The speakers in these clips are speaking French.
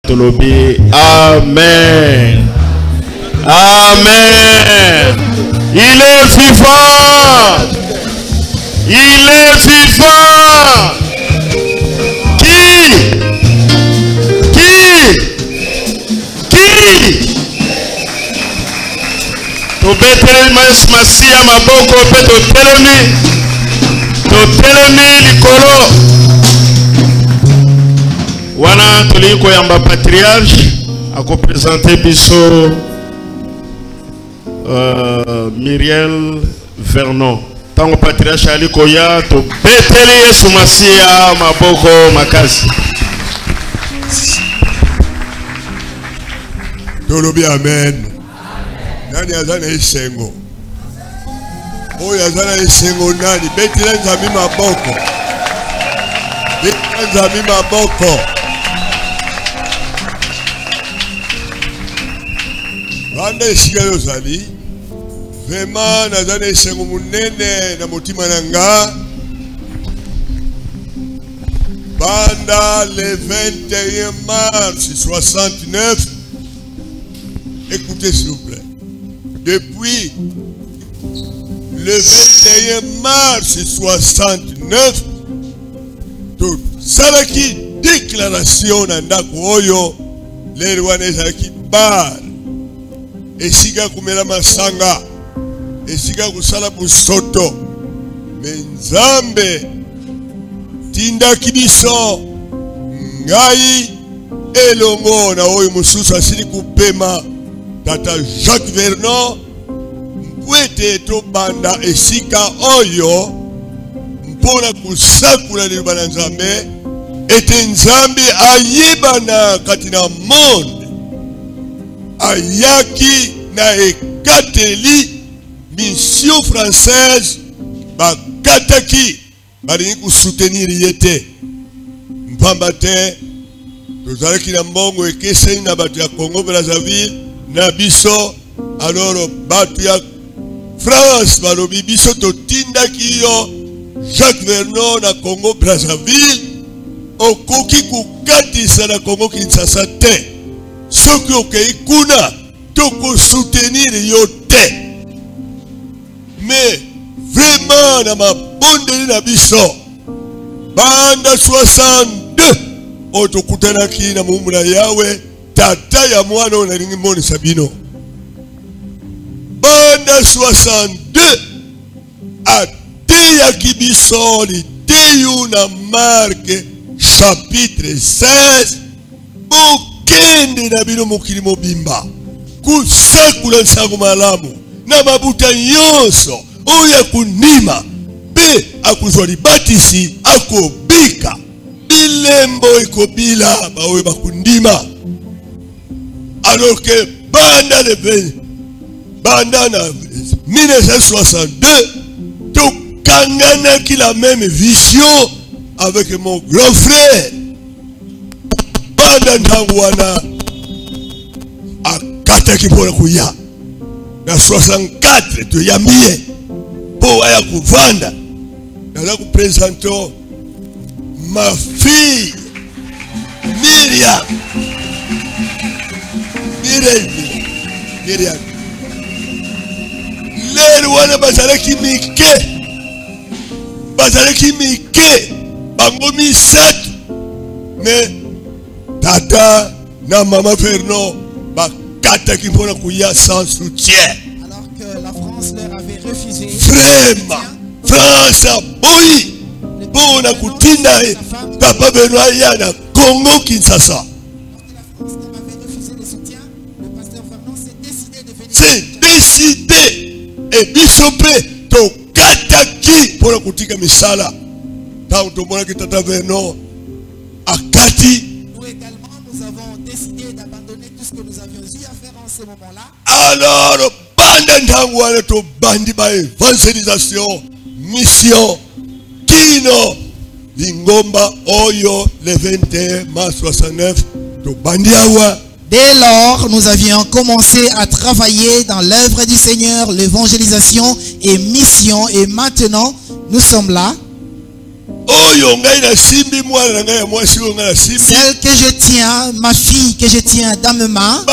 Tolobi. Amen. Amen. Il est vivant. Il est vivant. Qui? Tobetele masia maboko pe totelemi likolo. Wana toliko yamba patriarche ako présenter biso Myriel Vernon. Tango patriarche aliko ya to beteli Yesu masia maboko makasi. Tolobi amen. Nani azana isengo? Oya azana isengo nani? Betela nzambi maboko. Betela nzambi maboko. Banda esika yozali. Vraiment nazana isengo munene na mutima nanga. Banda le 21 mars 69. Écoutez s'il vous plaît. Depuis le 21 mars 69, tout ça qui déclaration d'Andako Oyo, les Rwandais qui bar, et siga kumela masanga, et siga kusala busoto, menzambe, tinda kibiso, ngai, elongo na oyo mususa sili kupema. Tata Jacques Vernon mpwete to banda esika oyo mpona kusakula libana nzambe ete nzambe ayibana katina monde ayaki na ekateli mission française bakataki balingi kusoutenir yete mpamba te tozalaki na mbongo ekeseni na bato ya Congo Brazzaville na biso alors batu ya France balobi biso totindaki yo Jacques Vernon na Congo Brazzaville okoki kukatisa na Congo Kinshasa te soki okei kuna toko soutenir yo te mais vraiment na mabondeli na biso banda 62 otokutanaki na mumuna yawe tata ya mwana onalingi moni sabino banda 62 ateya kibiso liteyu na Marque chapitre 16 bokende na bino mokili mobimba kusakula nsango malamu na mabuta nyonso oya kunima be akuzwa libatisi akobika bilembo ikobila bawe bakundima. Alors que banda na 1962, tout kangana qui la même vision avec mon grand frère. Banda ndangwana akata kipola kuya na 64 to yambie po aya kuvanda na ku présenter ma fille Myriam. Myriam. Lero wana bazalaki mike bango misatu mais tata na mama Vernon bakataki mpona kuya sans soutien alors que la France leur avait refusé. Vraiment France boyi mpona kutinda papa Benoît ya na Congo Kinshasa. C'est décidé et bisopé to kataki pour la kutika misala tant to mona kitata Vernon akati. Nous également nous avons décidé d'abandonner tout ce que nous avions eu à faire en ce moment-là. Alors banda ndangwana to bandi ba évangélisation mission kino lingomba oyo le 21 mars 69 to bandi awa. Dès lors, nous avions commencé à travailler dans l'œuvre du Seigneur, l'évangélisation et mission. Et maintenant, nous sommes là. Celle que je tiens, ma fille que je tiens dans mes mains,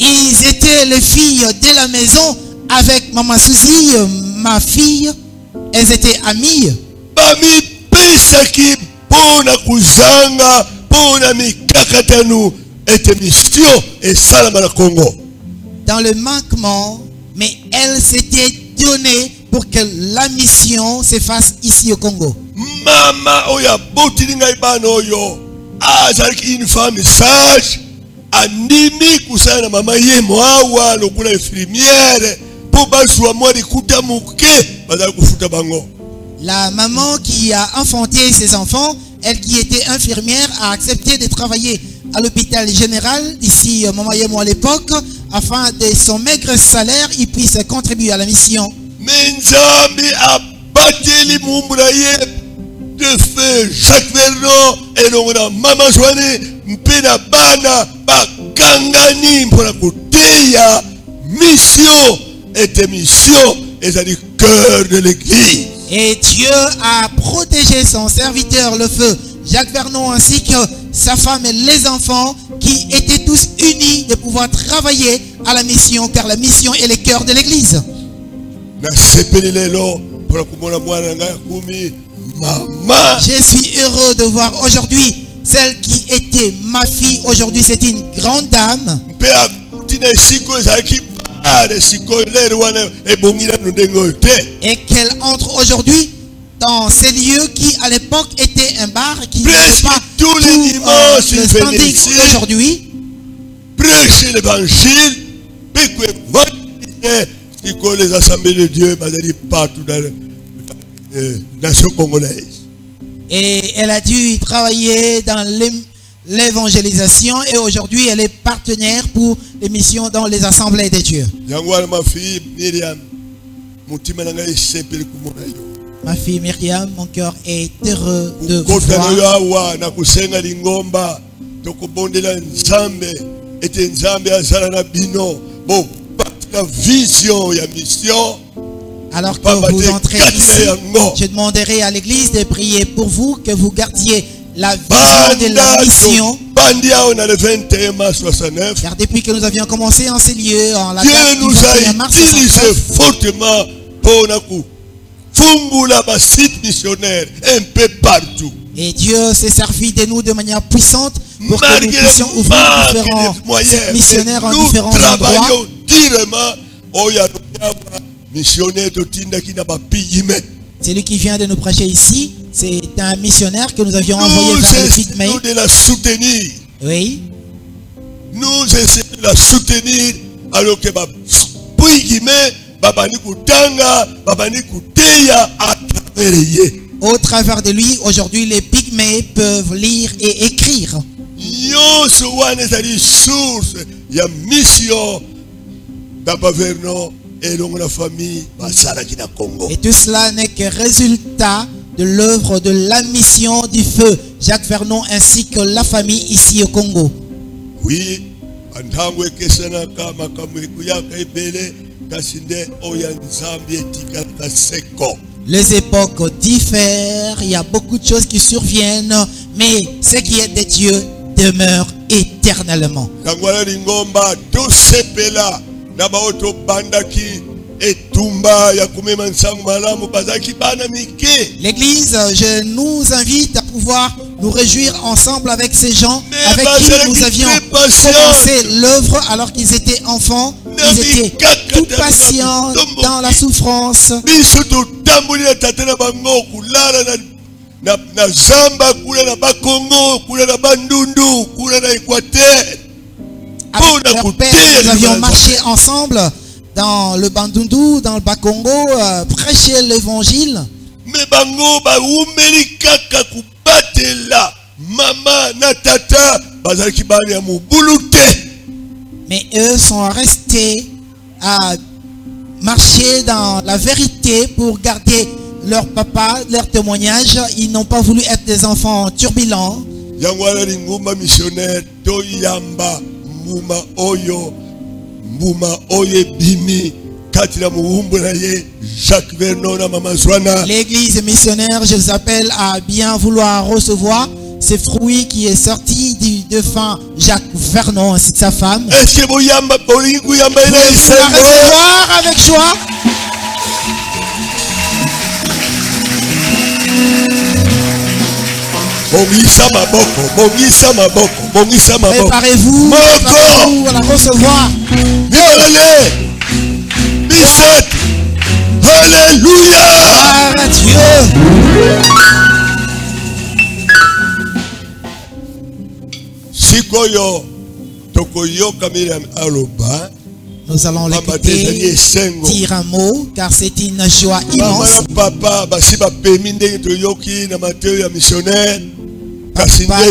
ils étaient les filles de la maison avec Maman Suzy, ma fille. Elles étaient amies. Dans le manquement, mais elles s'étaient données pour que la mission se fasse ici au Congo. Mama oya botili ngai bana oyo azalaki une femme sage andimi kusana mama ye mwawa lokula infirmière po bazwa mwa likuta muke bazali kufuta bango. La maman qui a enfanté ses enfants, elle qui était infirmière, a accepté de travailler à l'hôpital général ici Maman Yemo à l'époque, afin de son maigre salaire, il puisse contribuer à la mission. Mais Nzambi a battu mumbraye de feu Jacques Vernon et l'on Maman Joanie mpena bana bakangani mpona koteya mission et mission et c'est le cœur de l'église. Et Dieu a protégé son serviteur le feu Jacques Vernon ainsi que sa femme et les enfants qui étaient tous unis de pouvoir travailler à la mission, car la mission est le cœur de l'église. Je suis heureux de voir aujourd'hui celle qui était ma fille. Aujourd'hui c'est une grande dame. Et qu'elle entre aujourd'hui dans ces lieux qui à l'époque étaient un bar qui n'était pas tout le standing aujourd'hui. Prêcher l'évangile, les assemblées de Dieu partout dans la nation congolaise. Et elle a dû travailler dans l'évangélisation et aujourd'hui elle est partenaire pour les missions dans les assemblées de Dieu. Ma fille Myriam, mon cœur est heureux de vous voir. Alors que vous entrez ici, je demanderai à l'église de prier pour vous, que vous gardiez la vision de la mission. Car depuis que nous avions commencé en ces lieux, en la date du 21 mars 69, fortement pour la site missionnaire un peu partout. Et Dieu s'est servi de nous de manière puissante pour que nous puissions ouvrir différents sites missionnaires en différents endroits. Celui qui vient de nous prêcher ici, c'est un missionnaire que nous avions envoyé vers le Pygmée. Nous de la soutenir. Oui. Nous essayons de la soutenir alors que au travers de lui, aujourd'hui, les Pygmées peuvent lire et écrire. Et tout cela n'est que résultat de l'œuvre de la mission du feu Jacques Vernon ainsi que la famille ici au Congo. Oui, les époques diffèrent, il y a beaucoup de choses qui surviennent, mais ce qui est de Dieu demeure éternellement. L'église, je nous invite à pouvoir nous réjouir ensemble avec ces gens avec qui nous avions commencé l'œuvre alors qu'ils étaient enfants. Ils étaient tout patients dans la souffrance. Avec leur père, nous avions marché ensemble dans le Bandundu, dans le Bakongo, prêcher l'évangile. Mais eux sont restés à marcher dans la vérité pour garder leur papa, leur témoignage. Ils n'ont pas voulu être des enfants turbulents. L'église missionnaire, je vous appelle à bien vouloir recevoir ce fruit qui est sorti du défunt Jacques Vernon ainsi que sa femme. Est-ce que vous la recevoir avec joie? Préparez-vous à la recevoir. Alléluia. Gloire à Dieu. Nous allons l'écouter dire un mot car c'est une joie immense. Papa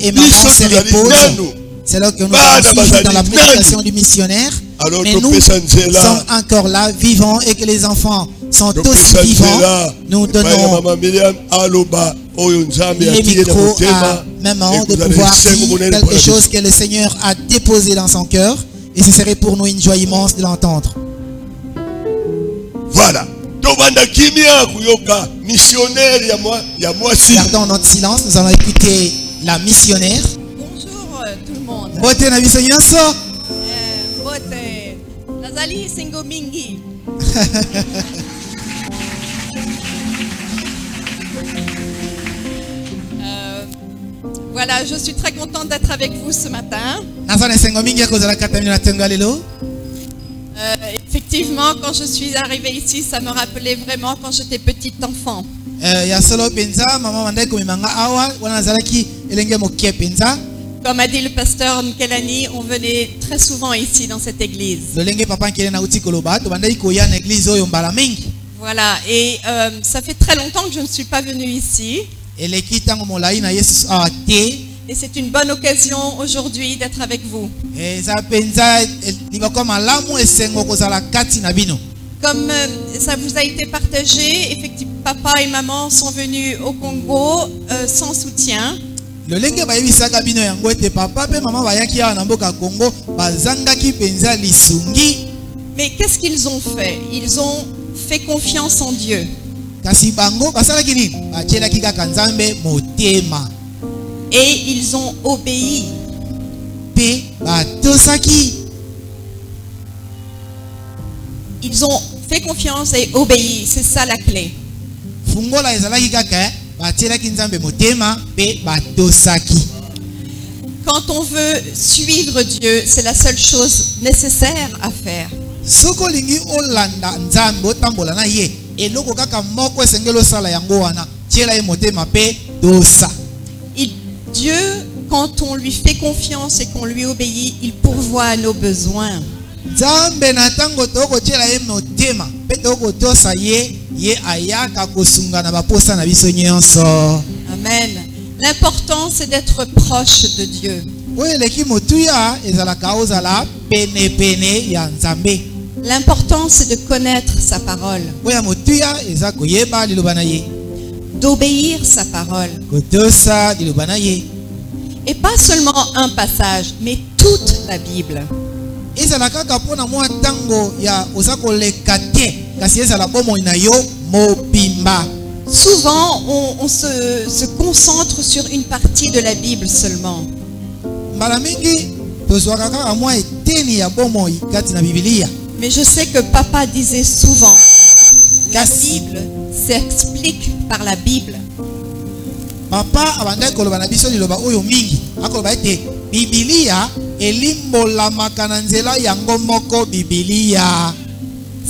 et maman se reposent. C'est là que nous allons suivre dans la prédication du missionnaire. Mais nous sommes encore là, vivants, et que les enfants sont aussi vivants. Nous donnons les micros à maman de pouvoir dire quelque chose que le Seigneur a déposé dans son cœur. Et ce serait pour nous une joie immense de l'entendre. Voilà. Gardons notre silence, nous allons écouter la missionnaire. Bonjour tout le monde. Bote na biso nyonso. Bote. Nazali Singo Mingi. Voilà, je suis très contente d'être avec vous ce matin. Effectivement, quand je suis arrivée ici, ça me rappelait vraiment quand j'étais petite enfant. Comme a dit le pasteur Nkelani, on venait très souvent ici dans cette église. Voilà, et ça fait très longtemps que je ne suis pas venue ici. Et c'est une bonne occasion aujourd'hui d'être avec vous. Comme ça vous a été partagé, effectivement, papa et maman sont venus au Congo sans soutien. Mais qu'est-ce qu'ils ont fait? Ils ont fait confiance en Dieu. Et ils ont obéi. Ils ont fait confiance et obéi. C'est ça la clé. Quand on veut suivre Dieu, c'est la seule chose nécessaire à faire. Dieu, quand on lui fait confiance et qu'on lui obéit, il pourvoit à nos besoins. Amen. L'important, c'est d'être proche de Dieu. L'important, c'est de connaître sa parole. D'obéir sa parole. Et pas seulement un passage, mais toute la Bible. Souvent, on se concentre sur une partie de la Bible seulement. Mais je sais que papa disait souvent, la Bible s'explique par la Bible.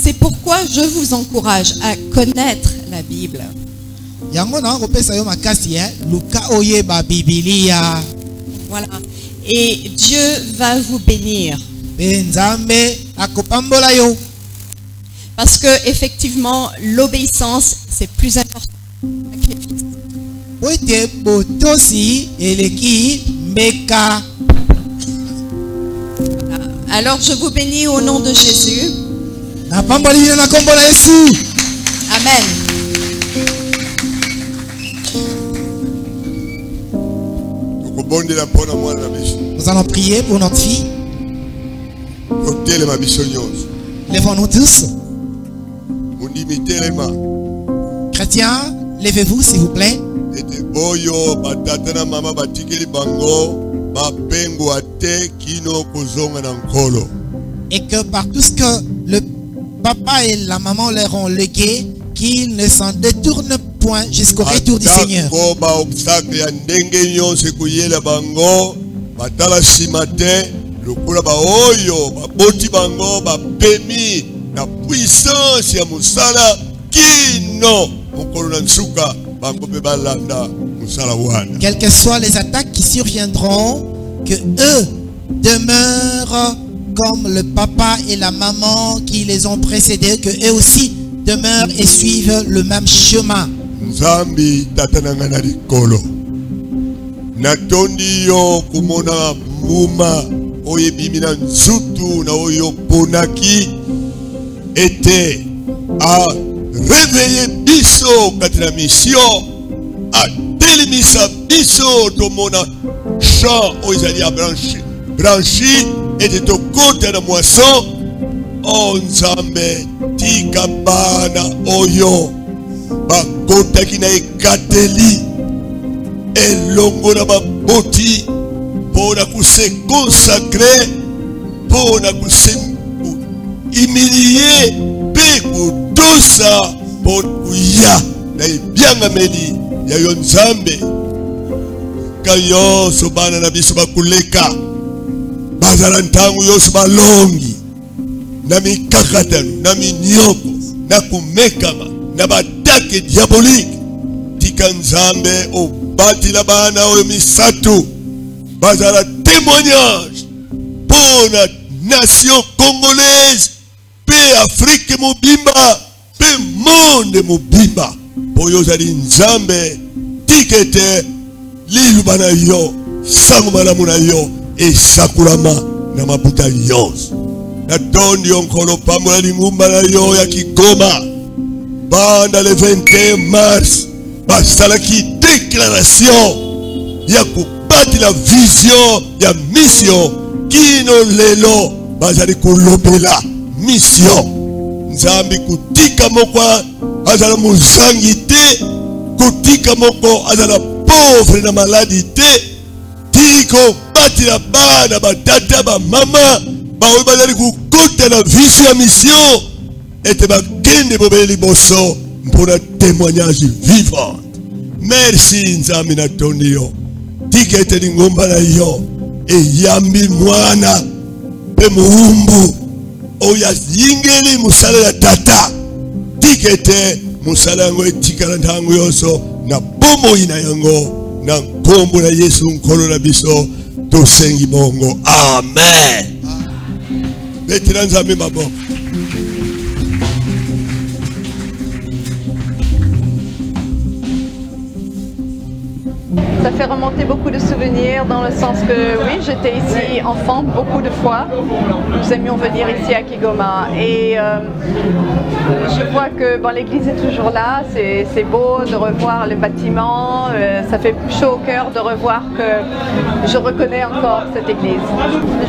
C'est pourquoi je vous encourage à connaître la Bible. Voilà. Et Dieu va vous bénir. Parce que effectivement, l'obéissance, c'est plus important que le sacrifice. Alors je vous bénis au nom de Jésus. Amen. Nous allons prier pour notre fille. Lèvons-nous tous. Chrétiens, levez-vous s'il vous plaît. Et que par tout ce que le papa et la maman leur ont légué, qu'ils ne s'en détournent point jusqu'au retour du Seigneur. Quelles que soient les attaques qui surviendront, que eux demeurent comme le papa et la maman qui les ont précédés, que eux aussi demeurent et suivent le même chemin. Nzambi tatananga na likolo natondi yo kumona muma oyebimi na nzutu na oyo ponaki était à réveiller biso katina mission à telimisa biso tomona champ oyezali a branchi et de to côté na moisson o Nzambe tika bana oyo bakotaki na ekateli elongo na baboti mpona kuse consacre mpona kuse humilie mpe kutosa mpo kuya na ebiangameli ya yo Nzambe ka nyonso bana na biso bakuleka bazala ntango nyonso balongi na mikakatano na minyoko na kumekama na batake diabolique tika Nzambe obati la bana oyo misatu bazala témoignage pour la nation congolaise pe Afrique mobimba pe monde mobimba oyo zali Nzambe tikete liluba na yo sango malamu na yo esakulama na mabuta yonso na tondi onkolo pambola lingumba na yo ya Kigoma banda le 21 mars basalaki déclaration ya kubati la vision ya mission kino lelo bazali kulobela mission Nzambi kutika moko azala muzangi te kutika moko azala pauvre na maladie te tiko bati la bana batata ba mama baoyo bazali kukuta na vision ya mission ete bakende bobeli liboso mpona témoignage vivant. Merci Nzambi na tondi yo tika ete lingomba na yo eyambi mwana pe muumbu oya yingeli musala ya tata tika ete musala yango etikala ntango yonso na bomoi na yango na nkombo na Yesu nkolo na biso tosengi bongo amen. Betela Nzambi maboko. Ça fait remonter beaucoup de souvenirs dans le sens que oui, j'étais ici enfant beaucoup de fois. Nous aimions venir ici à Kigoma et je vois que bon, l'église est toujours là. C'est beau de revoir le bâtiment. Ça fait chaud au cœur de revoir que je reconnais encore cette église.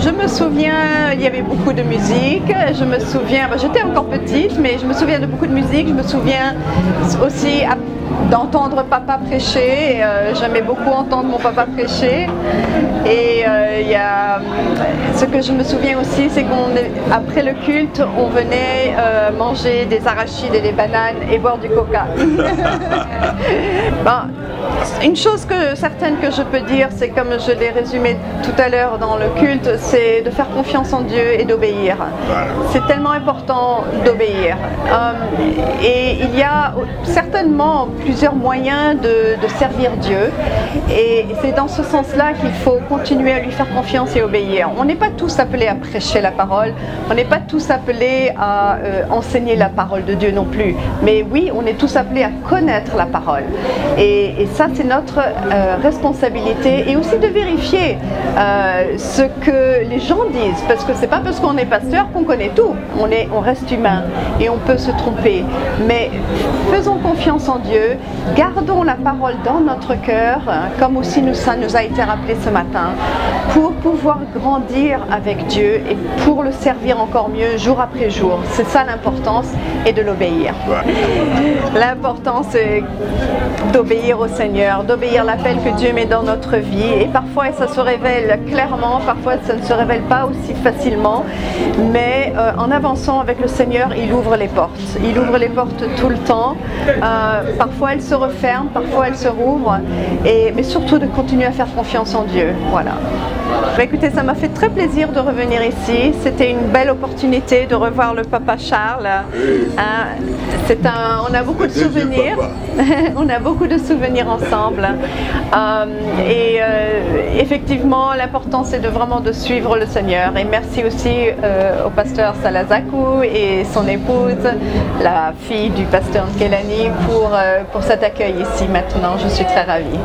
Je me souviens, il y avait beaucoup de musique. Je me souviens, j'étais encore petite, mais je me souviens de beaucoup de musique. Je me souviens aussi d'entendre papa prêcher. J'aimais beaucoup entendre mon papa prêcher. Et il y a ce que je me souviens aussi, c'est qu'après le culte, on venait manger des arachides et des bananes et boire du coca. Bon, une chose certaine que je peux dire, c'est comme je l'ai résumé tout à l'heure dans le culte, c'est de faire confiance en Dieu et d'obéir. C'est tellement important d'obéir. Et il y a certainement plusieurs moyens de servir Dieu. Et c'est dans ce sens-là qu'il faut continuer à lui faire confiance et obéir. On n'est pas tous appelés à prêcher la parole, on n'est pas tous appelés à enseigner la parole de Dieu non plus. Mais oui, on est tous appelés à connaître la parole. Et ça, c'est notre responsabilité. Et aussi de vérifier ce que les gens disent. Parce que c'est pas parce qu'on est pasteur qu'on connaît tout. On reste humain et on peut se tromper. Mais faisons confiance en Dieu Dieu, gardons la parole dans notre cœur, comme aussi ça nous a été rappelé ce matin, pour pouvoir grandir avec Dieu et pour le servir encore mieux jour après jour. C'est ça l'importance, et de l'obéir. L'importance d'obéir au Seigneur, d'obéir l'appel que Dieu met dans notre vie. Et parfois ça se révèle clairement, parfois ça ne se révèle pas aussi facilement, mais en avançant avec le Seigneur, il ouvre les portes. Il ouvre les portes tout le temps. Parfois elles se referment, parfois elles se rouvrent, mais surtout de continuer à faire confiance en Dieu. Voilà. Bah, écoutez, ça m'a fait très plaisir de revenir ici. C'était une belle opportunité de revoir le papa Charles. On a beaucoup de souvenirs. On a beaucoup de souvenirs ensemble. Effectivement, l'important c'est vraiment de suivre le Seigneur. Et merci aussi au pasteur Salazakou et son épouse, la fille du pasteur Nkelani, pour cet accueil ici maintenant. Je suis très ravie.